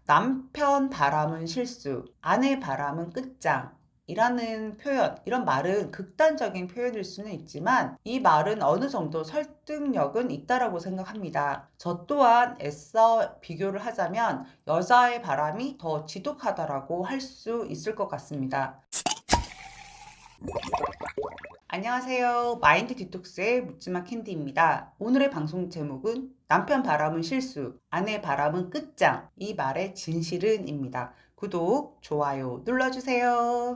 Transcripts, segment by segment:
남편 바람은 실수, 아내 바람은 끝장 이라는 표현, 이런 말은 극단적인 표현일 수는 있지만 이 말은 어느 정도 설득력은 있다라고 생각합니다. 저 또한 애써 비교를 하자면 여자의 바람이 더 지독하다라고 할 수 있을 것 같습니다. 안녕하세요. 마인드 디톡스의 묻지마 캔디입니다. 오늘의 방송 제목은 남편 바람은 실수, 아내 바람은 끝장, 이 말의 진실은입니다. 구독, 좋아요 눌러주세요.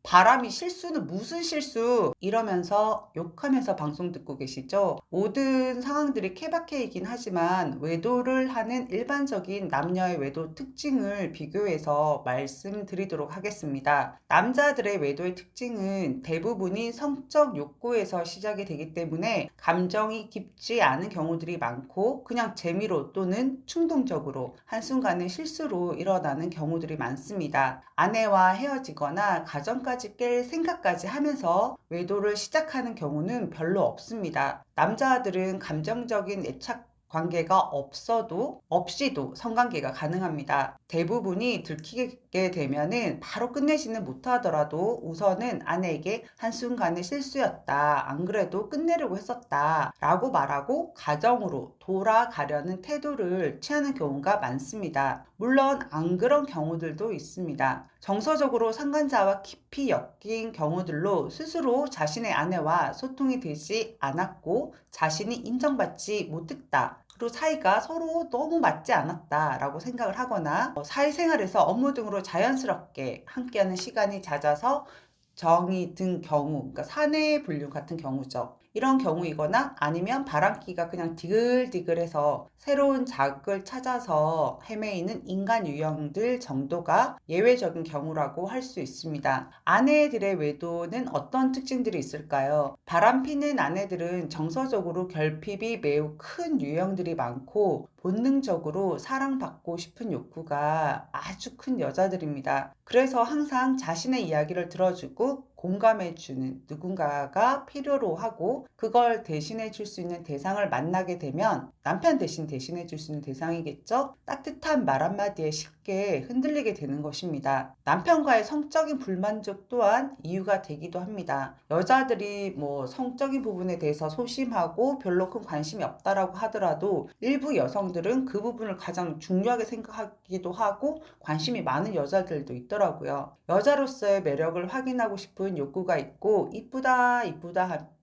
바람이 실수는 무슨 실수? 이러면서 욕하면서 방송 듣고 계시죠? 모든 상황들이 케바케이긴 하지만 외도를 하는 일반적인 남녀의 외도 특징을 비교해서 말씀드리도록 하겠습니다. 남자들의 외도의 특징은 대부분이 성적 욕구에서 시작이 되기 때문에 감정이 깊지 않은 경우들이 많고 그냥 재미로 또는 충동적으로 한순간의 실수로 일어나는 경우들이 많습니다. 아내와 헤어지거나 가정까지 깰 생각까지 하면서 외도를 시작하는 경우는 별로 없습니다. 남자들은 감정적인 애착 관계가 없이도 성관계가 가능합니다. 대부분이 들키게 되면은 바로 끝내지는 못하더라도 우선은 아내에게 한순간의 실수였다. 안 그래도 끝내려고 했었다. 라고 말하고 가정으로 돌아가려는 태도를 취하는 경우가 많습니다. 물론 안 그런 경우들도 있습니다. 정서적으로 상간자와 깊이 엮인 경우들로 스스로 자신의 아내와 소통이 되지 않았고 자신이 인정받지 못했다. 그리고 사이가 서로 너무 맞지 않았다 라고 생각을 하거나 사회생활에서 업무 등으로 자연스럽게 함께하는 시간이 잦아서 정이 든 경우, 그러니까 사내 불륜 같은 경우죠. 이런 경우이거나 아니면 바람기가 그냥 디글디글해서 새로운 자극을 찾아서 헤매이는 인간 유형들 정도가 예외적인 경우라고 할 수 있습니다. 아내들의 외도는 어떤 특징들이 있을까요? 바람피는 아내들은 정서적으로 결핍이 매우 큰 유형들이 많고 본능적으로 사랑받고 싶은 욕구가 아주 큰 여자들입니다. 그래서 항상 자신의 이야기를 들어주고 공감해주는 누군가가 필요로 하고 그걸 대신해 줄 수 있는 대상을 만나게 되면 남편 대신 대신해 줄 수 있는 대상이겠죠? 따뜻한 말 한마디에 쉽게 흔들리게 되는 것입니다. 남편과의 성적인 불만족 또한 이유가 되기도 합니다. 여자들이 성적인 부분에 대해서 소심하고 별로 큰 관심이 없다라고 하더라도 일부 여성들은 그 부분을 가장 중요하게 생각하기도 하고 관심이 많은 여자들도 있더라고요. 여자로서의 매력을 확인하고 싶은 욕구가 있고 이쁘다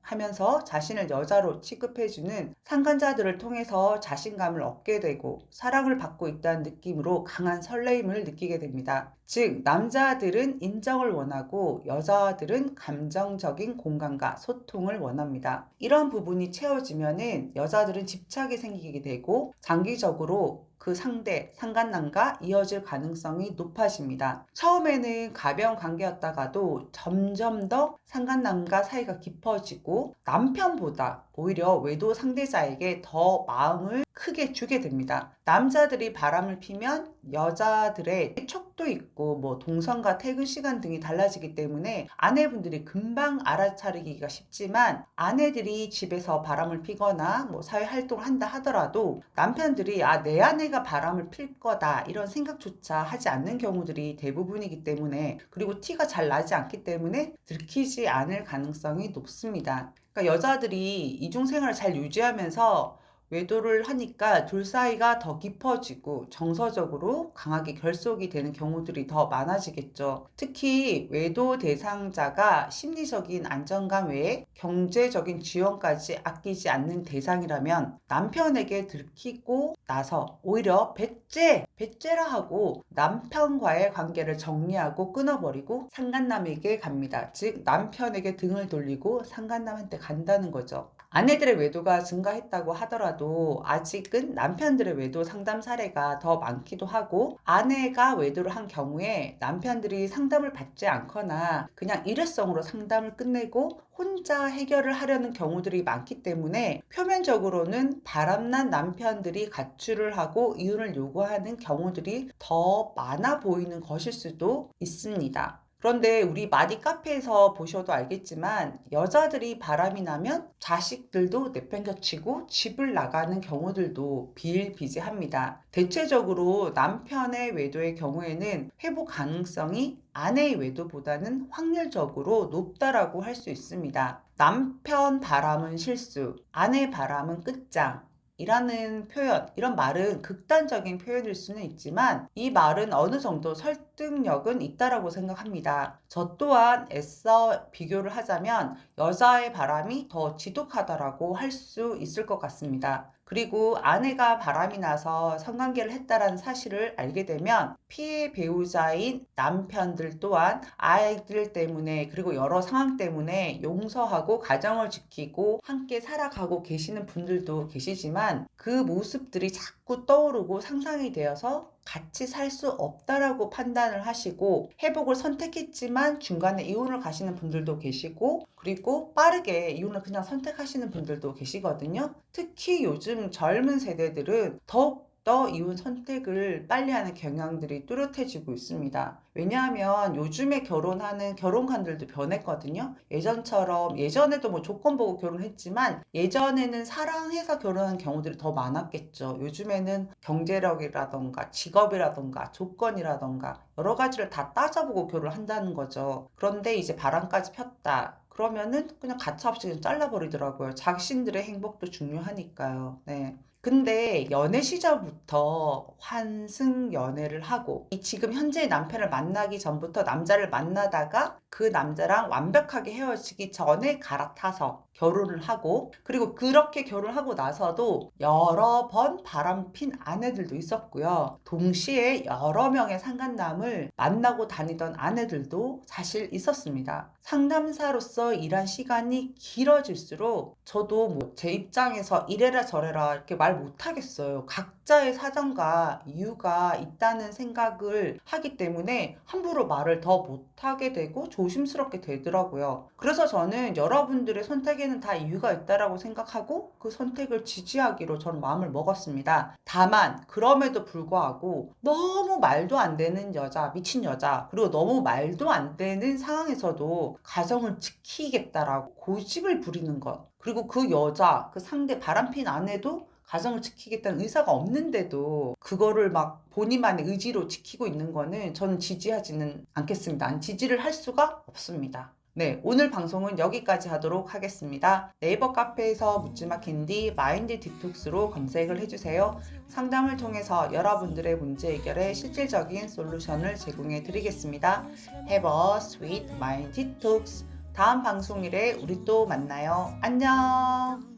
하면서 자신을 여자로 취급해주는 상간자들을 통해서 자신감을 얻게 되고 사랑을 받고 있다는 느낌으로 강한 설레임을 느끼게 됩니다. 즉 남자들은 인정을 원하고 여자들은 감정적인 공감과 소통을 원합니다. 이런 부분이 채워지면은 여자들은 집착이 생기게 되고 장기적으로 그 상간남과 이어질 가능성이 높아집니다. 처음에는 가벼운 관계였다가도 점점 더 상간남과 사이가 깊어지고 남편보다 오히려 외도 상대자에게 더 마음을 크게 주게 됩니다. 남자들이 바람을 피면 여자들의 촉도 있고 동선과 퇴근 시간 등이 달라지기 때문에 아내분들이 금방 알아차리기가 쉽지만 아내들이 집에서 바람을 피거나 사회 활동을 한다 하더라도 남편들이 내 아내가 바람을 필 거다 이런 생각조차 하지 않는 경우들이 대부분이기 때문에 그리고 티가 잘 나지 않기 때문에 들키지 않을 가능성이 높습니다. 그러니까 여자들이 이중생활을 잘 유지하면서 외도를 하니까 둘 사이가 더 깊어지고 정서적으로 강하게 결속이 되는 경우들이 더 많아지겠죠. 특히 외도 대상자가 심리적인 안정감 외에 경제적인 지원까지 아끼지 않는 대상이라면 남편에게 들키고 나서 오히려 배째라 하고 남편과의 관계를 정리하고 끊어버리고 상간남에게 갑니다. 즉 남편에게 등을 돌리고 상간남한테 간다는 거죠. 아내들의 외도가 증가했다고 하더라도 아직은 남편들의 외도 상담 사례가 더 많기도 하고 아내가 외도를 한 경우에 남편들이 상담을 받지 않거나 그냥 일회성으로 상담을 끝내고 혼자 해결을 하려는 경우들이 많기 때문에 표면적으로는 바람난 남편들이 가출을 하고 이혼을 요구하는 경우들이 더 많아 보이는 것일 수도 있습니다. 그런데 우리 마디 카페에서 보셔도 알겠지만 여자들이 바람이 나면 자식들도 내팽겨치고 집을 나가는 경우들도 비일비재합니다. 대체적으로 남편의 외도의 경우에는 회복 가능성이 아내의 외도보다는 확률적으로 높다라고 할 수 있습니다. 남편 바람은 실수, 아내 바람은 끝장 이라는 표현, 이런 말은 극단적인 표현일 수는 있지만 이 말은 어느 정도 설득력은 있다라고 생각합니다. 저 또한 애써 비교를 하자면 여자의 바람이 더 지독하다라고 할 수 있을 것 같습니다. 그리고 아내가 바람이 나서 성관계를 했다라는 사실을 알게 되면 피해 배우자인 남편들 또한 아이들 때문에 그리고 여러 상황 때문에 용서하고 가정을 지키고 함께 살아가고 계시는 분들도 계시지만 그 모습들이 자꾸 떠오르고 상상이 되어서 같이 살 수 없다라고 판단을 하시고 회복을 선택했지만 중간에 이혼을 가시는 분들도 계시고 그리고 빠르게 이혼을 그냥 선택하시는 분들도 계시거든요. 특히 요즘 젊은 세대들은 더욱더 이혼 선택을 빨리 하는 경향들이 뚜렷해지고 있습니다. 왜냐하면 요즘에 결혼하는 결혼관들도 변했거든요. 예전처럼 예전에도 뭐 조건 보고 결혼했지만 예전에는 사랑해서 결혼한 경우들이 더 많았겠죠. 요즘에는 경제력이라던가 직업이라던가 조건이라던가 여러 가지를 다 따져보고 결혼한다는 거죠. 그런데 이제 바람까지 폈다. 그러면은 그냥 가차없이 그냥 잘라버리더라고요. 자신들의 행복도 중요하니까요. 네. 근데 연애 시절부터 환승 연애를 하고 이 지금 현재의 남편을 만나기 전부터 남자를 만나다가 그 남자랑 완벽하게 헤어지기 전에 갈아타서 결혼을 하고 그리고 그렇게 결혼하고 나서도 여러 번 바람핀 아내들도 있었고요. 동시에 여러 명의 상간남을 만나고 다니던 아내들도 사실 있었습니다. 상담사로서 일한 시간이 길어질수록 저도 뭐 제 입장에서 이래라 저래라 이렇게 말 못하겠어요. 각자의 사정과 이유가 있다는 생각을 하기 때문에 함부로 말을 더 못하게 되고 조심스럽게 되더라고요. 그래서 저는 여러분들의 선택에는 다 이유가 있다라고 생각하고 그 선택을 지지하기로 저는 마음을 먹었습니다. 다만 그럼에도 불구하고 너무 말도 안 되는 여자, 미친 여자, 그리고 너무 말도 안 되는 상황에서도 가정을 지키겠다라고 고집을 부리는 것, 그리고 그 여자, 그 상대 바람핀 아내도 가정을 지키겠다는 의사가 없는데도 그거를 막 본인만의 의지로 지키고 있는 거는 저는 지지하지는 않겠습니다. 지지를 할 수가 없습니다. 네, 오늘 방송은 여기까지 하도록 하겠습니다. 네이버 카페에서 묻지마 캔디 마인드 디톡스로 검색을 해주세요. 상담을 통해서 여러분들의 문제 해결에 실질적인 솔루션을 제공해 드리겠습니다. Have a sweet mind detox. 다음 방송일에 우리 또 만나요. 안녕!